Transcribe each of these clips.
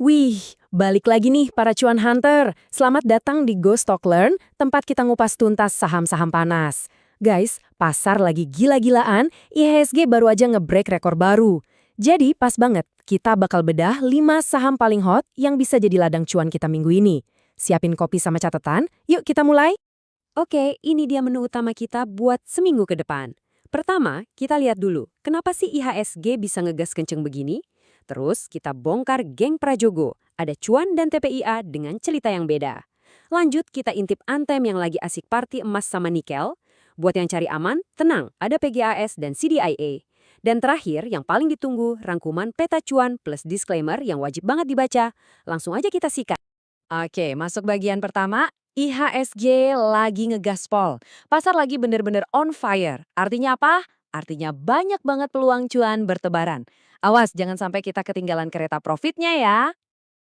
Wih, balik lagi nih para cuan hunter. Selamat datang di Go Stock Learn, tempat kita ngupas tuntas saham-saham panas. Guys, pasar lagi gila-gilaan, IHSG baru aja nge-break rekor baru. Jadi pas banget, kita bakal bedah 5 saham paling hot yang bisa jadi ladang cuan kita minggu ini. Siapin kopi sama catatan, yuk kita mulai. Oke, ini dia menu utama kita buat seminggu ke depan. Pertama, kita lihat dulu, kenapa sih IHSG bisa ngegas kenceng begini? Terus kita bongkar geng Prajogo, ada cuan dan TPIA dengan cerita yang beda. Lanjut kita intip Antem yang lagi asik party emas sama nikel. Buat yang cari aman, tenang, ada PGAS dan CDIA. Dan terakhir, yang paling ditunggu, rangkuman peta cuan plus disclaimer yang wajib banget dibaca. Langsung aja kita sikat. Oke, masuk bagian pertama. IHSG lagi ngegaspol. Pasar lagi bener-bener on fire. Artinya apa? Artinya banyak banget peluang cuan bertebaran. Awas, jangan sampai kita ketinggalan kereta profitnya ya.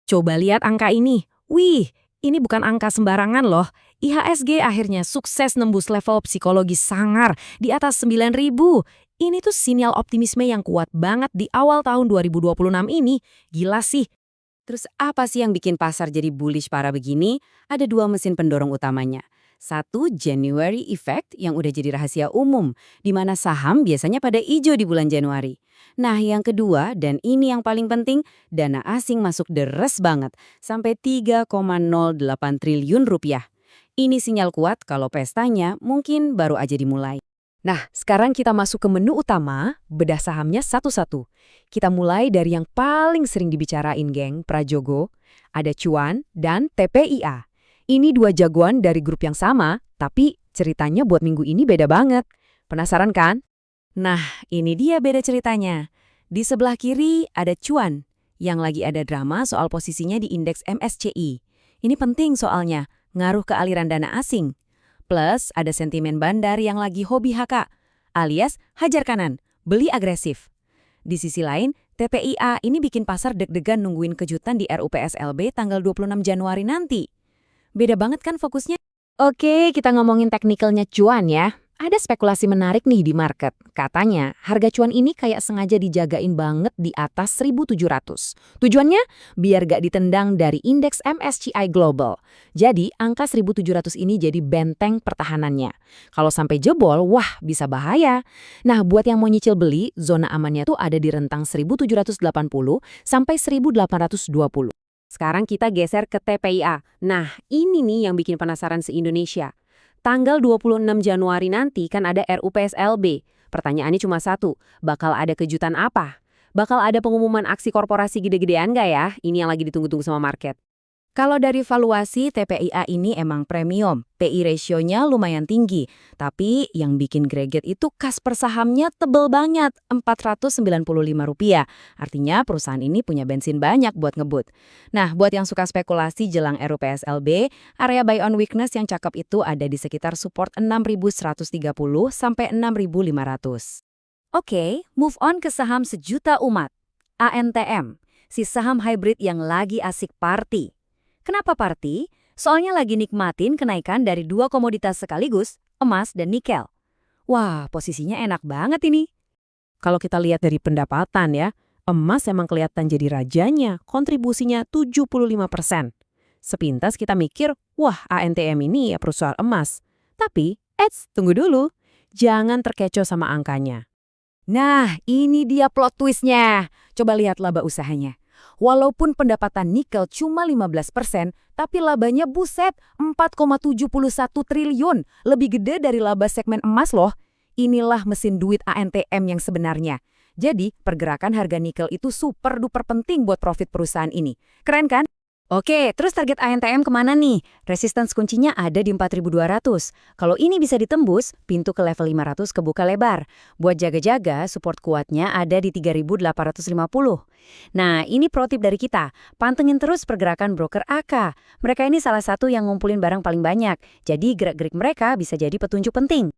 Coba lihat angka ini. Wih, ini bukan angka sembarangan loh. IHSG akhirnya sukses nembus level psikologis sangar di atas 9.000. Ini tuh sinyal optimisme yang kuat banget di awal tahun 2026 ini. Gila sih. Terus apa sih yang bikin pasar jadi bullish parah begini? Ada dua mesin pendorong utamanya. Satu, January Effect yang udah jadi rahasia umum, di mana saham biasanya pada hijau di bulan Januari. Nah, yang kedua, dan ini yang paling penting, dana asing masuk deres banget, sampai 3,08 triliun rupiah. Ini sinyal kuat kalau pestanya mungkin baru aja dimulai. Nah, sekarang kita masuk ke menu utama, bedah sahamnya satu-satu. Kita mulai dari yang paling sering dibicarain, geng, Prajogo, ada cuan dan TPIA. Ini dua jagoan dari grup yang sama, tapi ceritanya buat minggu ini beda banget. Penasaran kan? Nah, ini dia beda ceritanya. Di sebelah kiri ada cuan, yang lagi ada drama soal posisinya di indeks MSCI. Ini penting soalnya, ngaruh ke aliran dana asing. Plus, ada sentimen bandar yang lagi hobi HK, alias hajar kanan, beli agresif. Di sisi lain, TPIA ini bikin pasar deg-degan nungguin kejutan di RUPSLB tanggal 26 Januari nanti. Beda banget kan fokusnya? Oke, kita ngomongin teknikalnya cuan ya. Ada spekulasi menarik nih di market. Katanya, harga cuan ini kayak sengaja dijagain banget di atas 1.700. Tujuannya? Biar gak ditendang dari indeks MSCI Global. Jadi, angka 1.700 ini jadi benteng pertahanannya. Kalau sampai jebol, wah bisa bahaya. Nah, buat yang mau nyicil beli, zona amannya tuh ada di rentang 1.780 sampai 1.820. Sekarang kita geser ke TPIA. Nah, ini nih yang bikin penasaran se-Indonesia. Tanggal 26 Januari nanti kan ada RUPSLB. Pertanyaannya cuma satu, bakal ada kejutan apa? Bakal ada pengumuman aksi korporasi gede-gedean nggak ya? Ini yang lagi ditunggu-tunggu sama market. Kalau dari valuasi, TPIA ini emang premium. PI ratio-nya lumayan tinggi. Tapi yang bikin greget itu kas per sahamnya tebel banget, Rp495. Artinya perusahaan ini punya bensin banyak buat ngebut. Nah, buat yang suka spekulasi jelang RUPSLB, area buy on weakness yang cakep itu ada di sekitar support 6.130 sampai 6.500. Oke, move on ke saham sejuta umat. ANTM, si saham hybrid yang lagi asik party. Kenapa party? Soalnya lagi nikmatin kenaikan dari dua komoditas sekaligus, emas dan nikel. Wah, posisinya enak banget ini. Kalau kita lihat dari pendapatan ya, emas emang kelihatan jadi rajanya, kontribusinya 75%. Sepintas kita mikir, wah ANTM ini ya perusahaan emas. Tapi, tunggu dulu. Jangan terkecoh sama angkanya. Nah, ini dia plot twistnya. Coba lihat laba usahanya. Walaupun pendapatan nikel cuma 15%, tapi labanya buset 4,71 triliun. Lebih gede dari laba segmen emas loh. Inilah mesin duit ANTM yang sebenarnya. Jadi, pergerakan harga nikel itu super duper penting buat profit perusahaan ini. Keren kan? Oke, terus target ANTM kemana nih? Resistance kuncinya ada di 4.200. Kalau ini bisa ditembus, pintu ke level 500 kebuka lebar. Buat jaga-jaga, support kuatnya ada di 3.850. Nah, ini pro tip dari kita. Pantengin terus pergerakan broker AK. Mereka ini salah satu yang ngumpulin barang paling banyak. Jadi gerak-gerik mereka bisa jadi petunjuk penting.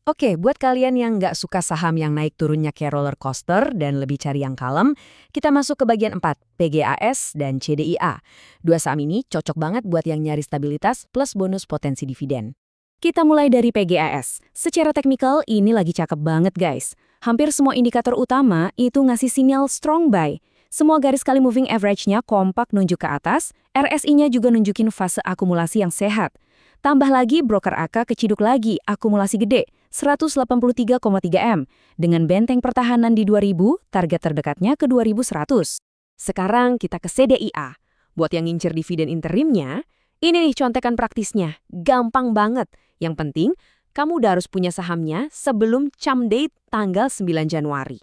Oke, buat kalian yang nggak suka saham yang naik turunnya kayak roller coaster dan lebih cari yang kalem, kita masuk ke bagian 4, PGAS dan CDIA. Dua saham ini cocok banget buat yang nyari stabilitas plus bonus potensi dividen. Kita mulai dari PGAS. Secara teknikal, ini lagi cakep banget guys. Hampir semua indikator utama itu ngasih sinyal strong buy. Semua garis kali moving average-nya kompak nunjuk ke atas, RSI-nya juga nunjukin fase akumulasi yang sehat. Tambah lagi broker AK keciduk lagi akumulasi gede, 183,3 M, dengan benteng pertahanan di 2000, target terdekatnya ke 2100. Sekarang kita ke CDIA. Buat yang ngincer dividen interimnya, ini nih contekan praktisnya, gampang banget. Yang penting, kamu udah harus punya sahamnya sebelum cham date tanggal 9 Januari.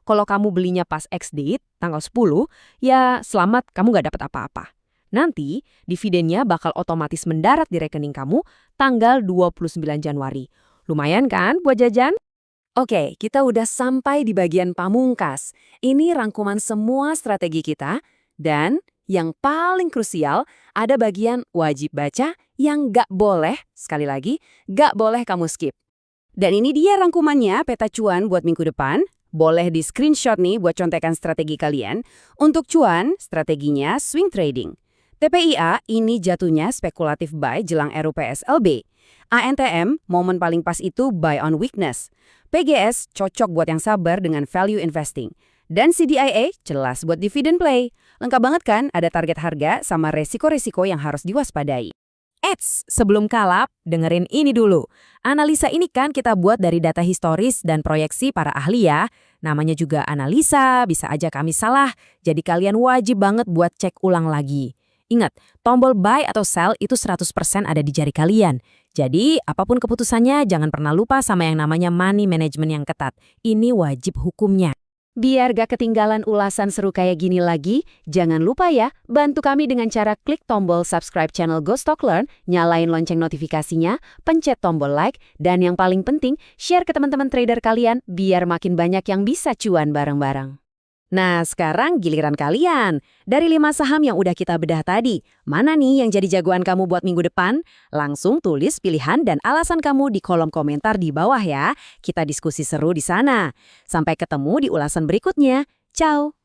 Kalau kamu belinya pas X-date, tanggal 10, ya selamat kamu nggak dapat apa-apa. Nanti, dividennya bakal otomatis mendarat di rekening kamu tanggal 29 Januari. Lumayan kan buat jajan? Oke, kita udah sampai di bagian pamungkas. Ini rangkuman semua strategi kita, dan yang paling krusial, ada bagian wajib baca yang nggak boleh, sekali lagi, nggak boleh kamu skip. Dan ini dia rangkumannya peta cuan buat minggu depan. Boleh di screenshot nih buat contekan strategi kalian. Untuk cuan, strateginya swing trading. TPIA ini jatuhnya spekulatif buy jelang RUPSLB. ANTM, momen paling pas itu buy on weakness. PGS cocok buat yang sabar dengan value investing. Dan CDIA jelas buat dividend play. Lengkap banget kan ada target harga sama resiko-resiko yang harus diwaspadai. Eits, sebelum kalap, dengerin ini dulu. Analisa ini kan kita buat dari data historis dan proyeksi para ahli ya. Namanya juga analisa, bisa aja kami salah. Jadi kalian wajib banget buat cek ulang lagi. Ingat, tombol buy atau sell itu 100% ada di jari kalian. Jadi, apapun keputusannya, jangan pernah lupa sama yang namanya money management yang ketat. Ini wajib hukumnya. Biar gak ketinggalan ulasan seru kayak gini lagi, jangan lupa ya, bantu kami dengan cara klik tombol subscribe channel Go Stock Learn, nyalain lonceng notifikasinya, pencet tombol like, dan yang paling penting, share ke teman-teman trader kalian biar makin banyak yang bisa cuan bareng-bareng. Nah, sekarang giliran kalian. Dari 5 saham yang udah kita bedah tadi, mana nih yang jadi jagoan kamu buat minggu depan? Langsung tulis pilihan dan alasan kamu di kolom komentar di bawah ya. Kita diskusi seru di sana. Sampai ketemu di ulasan berikutnya. Ciao!